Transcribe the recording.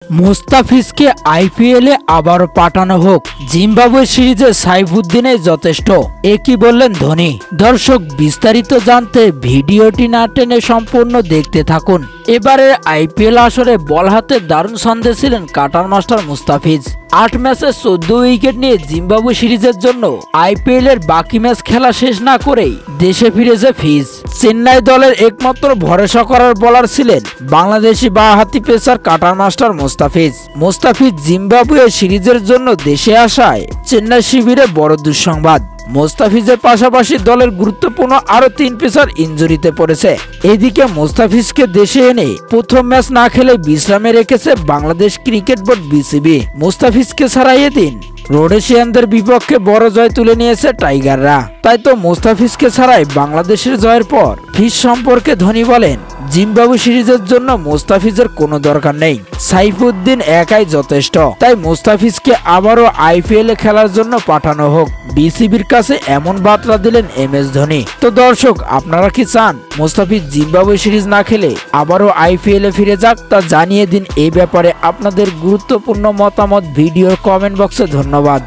মুস্তাফিজকে আইপিএলে আবারও পাঠানো হোক, জিম্বাবুয়ে সিরিজে সাইফুদ্দিনে যথেষ্ট, একই বললেন ধোনি। দর্শক, বিস্তারিত জানতে ভিডিওটি না টেনে সম্পূর্ণ দেখতে থাকুন। এবারের আইপিএল আসরে বল হাতে দারুণ ছন্দে ছিলেন কাটার মাস্টার মুস্তাফিজ। ৮ ম্যাচে ১৪ উইকেট নিয়ে জিম্বাবুয়ে সিরিজের জন্য আইপিএল এর বাকি ম্যাচ খেলা শেষ না করেই দেশে ফিরেছে ফিজ। চেন্নাই দলের একমাত্র ভরসা করার বোলার ছিলেন বাংলাদেশি বাঁহাতি pacer cutter master Mustafiz Zimbabwe সিরিজের জন্য দেশে আসায় চেন্নাই শিবিরে বড় দুঃসংবাদ। মুস্তাফিজের পাশাপাশি দলের গুরুত্বপূর্ণ আরো ৩ পেসার ইনজুরিতে পড়েছে। এদিকে মুস্তাফিজকে দেশে এনে প্রথম ম্যাচ না খেলে বিশ্রামে রেখেছে বাংলাদেশ ক্রিকেট বোর্ড বিসিবি। মুস্তাফিজকে ছাড়াই এদিন রোডেশিয়ানদের বিপক্ষে বড় জয় তুলে নিয়েছে টাইগাররা। তাই তো মুস্তাফিজকে ছাড়াই বাংলাদেশের জয়ের পর ফিজ সম্পর্কে ধোনি বলেন, জিম্বাবুয়ে সিরিজের জন্য মুস্তাফিজের কোনো দরকার নেই, সাইফুদ্দিন একাই যথেষ্ট। তাই মুস্তাফিজকে আবারও আইপিএলে খেলার জন্য পাঠানো হোক, বিসিবির কাছে এমন বার্তা দিলেন এমএস ধোনি। তো দর্শক, আপনারা কি চান মুস্তাফিজ জিম্বাবুয়ে সিরিজ না খেলে আবারও আইপিএলে ফিরে যাক? তা জানিয়ে দিন এই ব্যাপারে আপনাদের গুরুত্বপূর্ণ মতামত ভিডিওর কমেন্ট বক্সে। ধন্যবাদ।